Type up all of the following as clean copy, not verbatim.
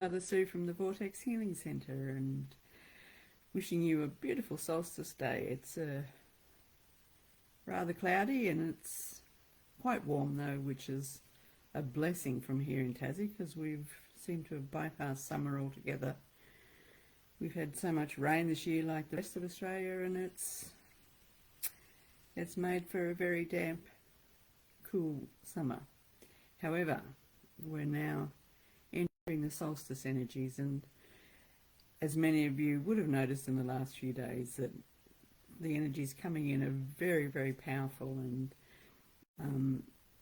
Mother Sue from the Vortex Healing Centre, and wishing you a beautiful solstice day. It's rather cloudy and it's quite warm though, which is a blessing from here in Tassie because we've seemed to have bypassed summer altogether. We've had so much rain this year like the rest of Australia, and it's made for a very damp, cool summer. However, we're now entering the solstice energies, and as many of you would have noticed in the last few days, that the energies coming in are very, very powerful, and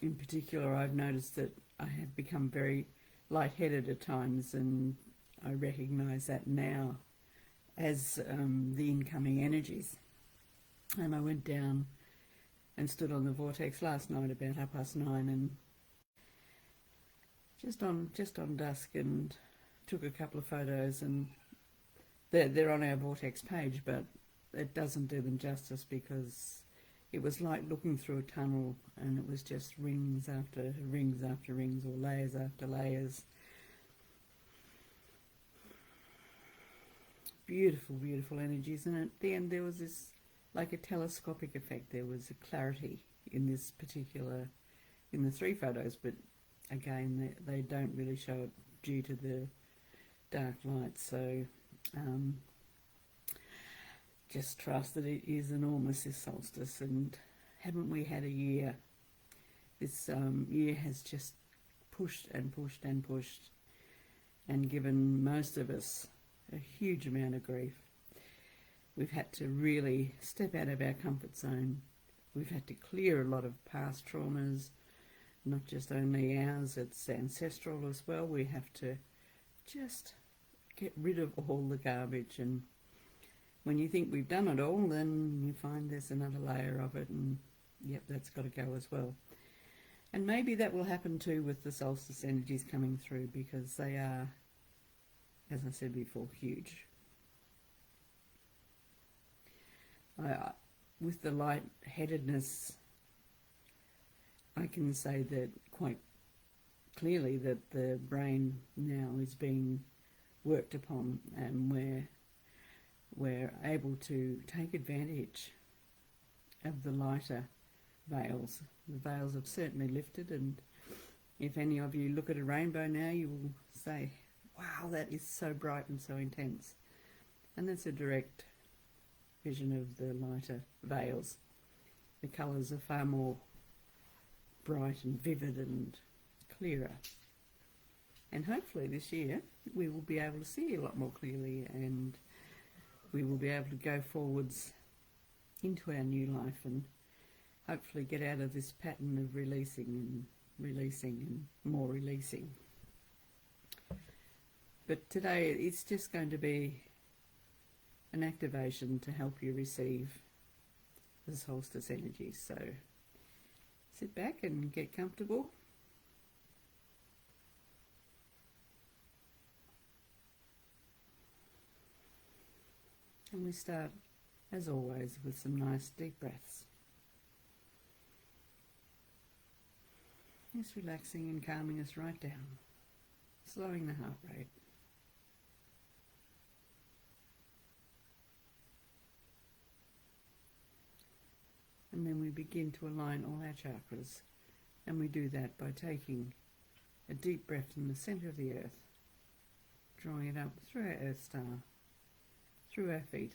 in particular I've noticed that I have become very lightheaded at times, and I recognise that now as the incoming energies. And I went down and stood on the vortex last night about 9:30, and just on dusk, and took a couple of photos, and they're on our vortex page, but it doesn't do them justice because it was like looking through a tunnel, and it was just rings after rings after rings, or layers after layers. Beautiful, beautiful energies, and at the end there was this, like a telescopic effect. There was a clarity in this particular, in the three photos, but again they don't really show it due to the dark light, so just trust that it is enormous, this solstice. And haven't we had a year? This year has just pushed and pushed and pushed, and given most of us a huge amount of grief. We've had to really step out of our comfort zone. We've had to clear a lot of past traumas, not just only ours, it's ancestral as well. We have to just get rid of all the garbage, and when you think we've done it all, then you find there's another layer of it, and yep, that's got to go as well. And maybe that will happen too with the solstice energies coming through, because they are, as I said before, huge. With the light-headedness, I can say that quite clearly that the brain now is being worked upon, and we're able to take advantage of the lighter veils. The veils have certainly lifted, and if any of you look at a rainbow now, you will say, wow, that is so bright and so intense. And that's a direct vision of the lighter veils. The colours are far more bright and vivid and clearer. And hopefully this year we will be able to see a lot more clearly, and we will be able to go forwards into our new life, and hopefully get out of this pattern of releasing and releasing and more releasing. But today it's just going to be an activation to help you receive the solstice energy. So sit back and get comfortable. And we start, as always, with some nice deep breaths. Just relaxing and calming us right down, slowing the heart rate. And then we begin to align all our chakras, and we do that by taking a deep breath from the centre of the earth, drawing it up through our earth star, through our feet,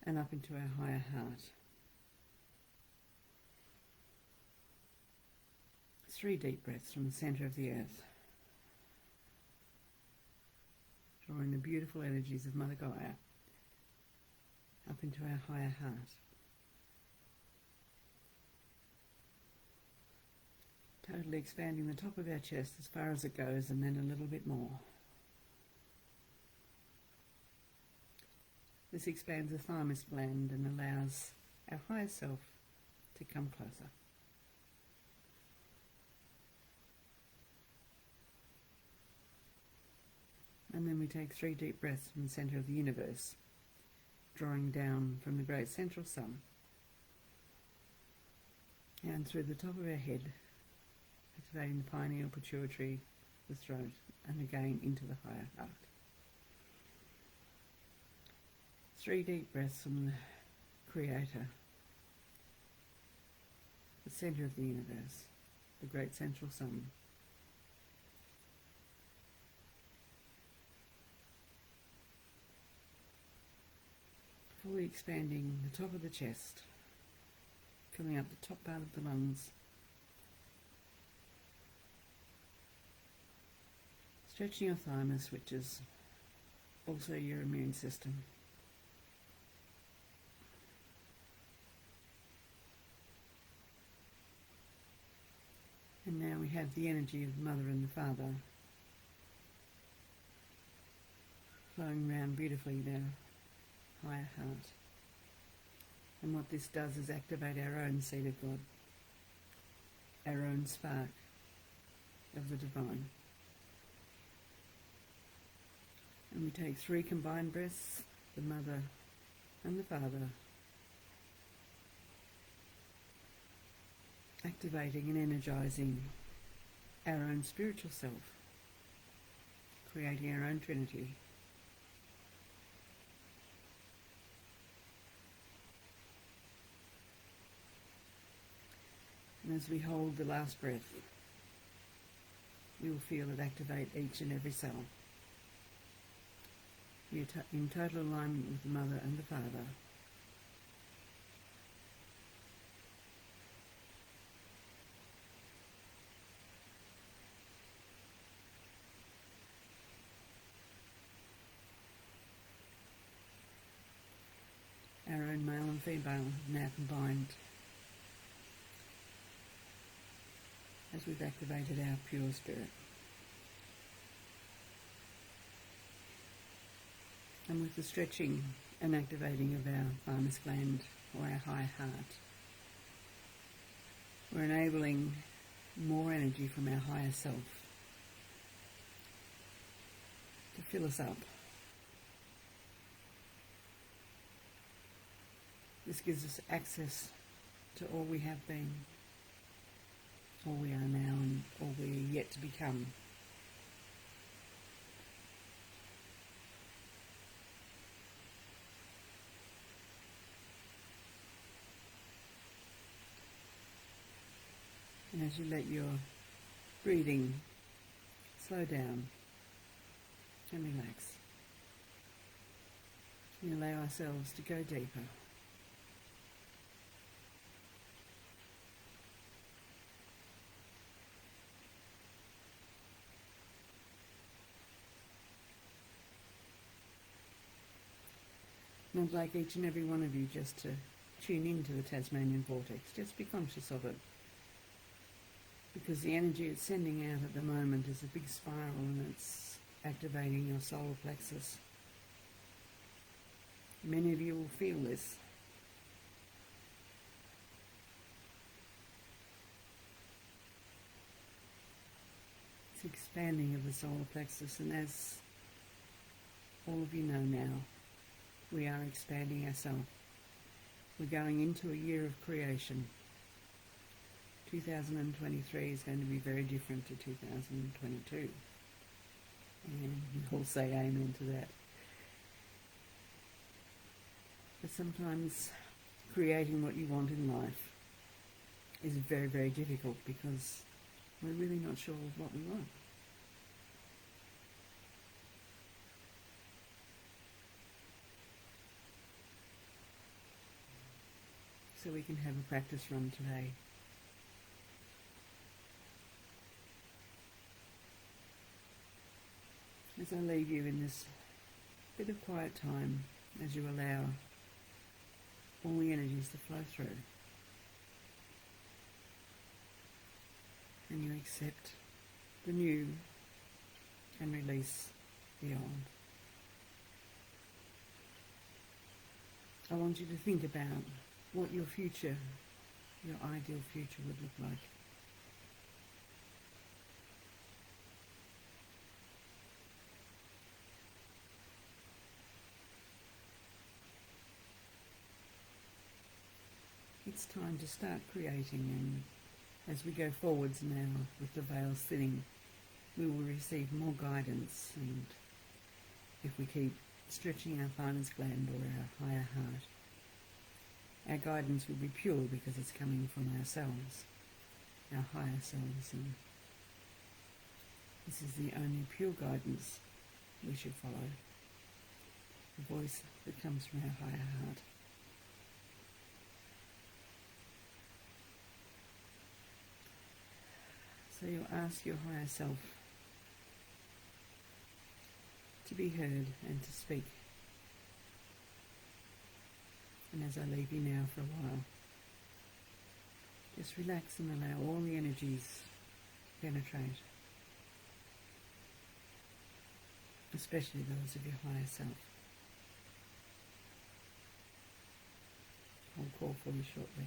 and up into our higher heart. 3 deep breaths from the centre of the earth, drawing the beautiful energies of Mother Gaia up into our higher heart. Totally expanding the top of our chest as far as it goes, and then a little bit more. This expands the thymus gland and allows our higher self to come closer. And then we take 3 deep breaths from the centre of the universe, drawing down from the great central sun and through the top of our head, activating the pineal, pituitary, the throat, and again into the higher heart. 3 deep breaths from the Creator, the centre of the universe, the great central sun. Fully expanding the top of the chest, filling up the top part of the lungs, stretching your thymus, which is also your immune system. And now we have the energy of the Mother and the Father flowing around beautifully down higher heart. And what this does is activate our own seed of God, our own spark of the divine. And we take 3 combined breaths, the Mother and the Father, activating and energizing our own spiritual self, creating our own Trinity. And as we hold the last breath, you will feel it activate each and every cell. You're in total alignment with the Mother and the Father. Our own male and female have now combined as we've activated our pure spirit. And with the stretching and activating of our thymus gland or our high heart, we're enabling more energy from our higher self to fill us up. This gives us access to all we have been, all we are now, and all we are yet to become. And as you let your breathing slow down and relax, we allow ourselves to go deeper. And I'd like each and every one of you just to tune into the Tasmanian Vortex. Just be conscious of it. Because the energy it's sending out at the moment is a big spiral, and it's activating your solar plexus. Many of you will feel this. It's expanding of the solar plexus, and as all of you know now, we are expanding ourselves. We're going into a year of creation. 2023 is going to be very different to 2022. And we'll say amen to that. But sometimes creating what you want in life is very, very difficult because we're really not sure of what we want. So we can have a practice run today. As I leave you in this bit of quiet time, as you allow all the energies to flow through, and you accept the new and release the old. I want you to think about what your future, your ideal future would look like. It's time to start creating, and as we go forwards now with the veils thinning, we will receive more guidance, and if we keep stretching our thymus gland or our higher heart, our guidance will be pure because it's coming from ourselves, our higher selves, and this is the only pure guidance we should follow, the voice that comes from our higher heart. So you ask your higher self to be heard and to speak. And as I leave you now for a while, just relax and allow all the energies to penetrate, especially those of your higher self. I'll call for you shortly.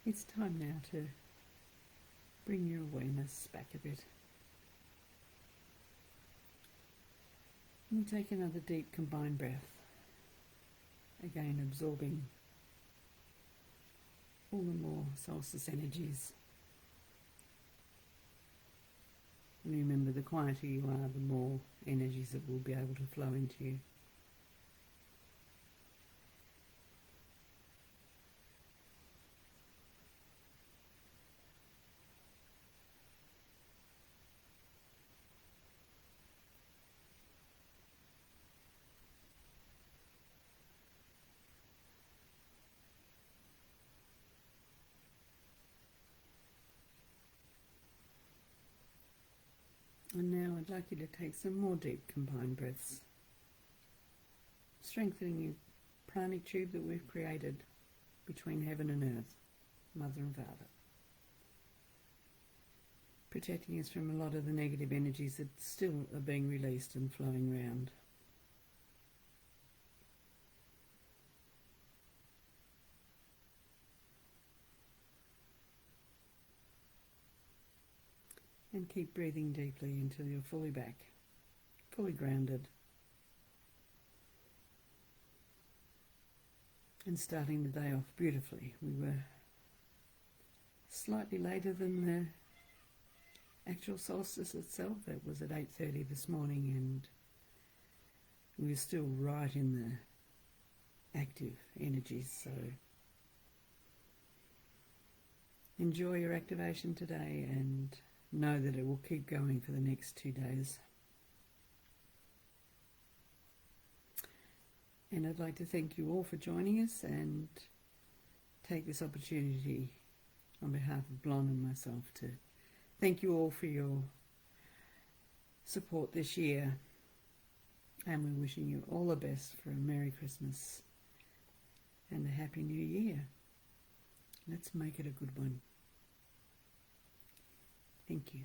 It's time now to bring your awareness back a bit. And take another deep combined breath. Again, absorbing all the more solstice energies. And remember, the quieter you are, the more energies that will be able to flow into you. And now I'd like you to take some more deep combined breaths, strengthening your pranic tube that we've created between heaven and earth, Mother and Father, protecting us from a lot of the negative energies that still are being released and flowing around. And keep breathing deeply until you're fully back, fully grounded. And starting the day off beautifully. We were slightly later than the actual solstice itself. It was at 8:30 this morning, and we were still right in the active energies. So enjoy your activation today and know that it will keep going for the next 2 days. And I'd like to thank you all for joining us and take this opportunity on behalf of Blonde and myself to thank you all for your support this year. And we're wishing you all the best for a Merry Christmas and a Happy New Year. Let's make it a good one. Thank you.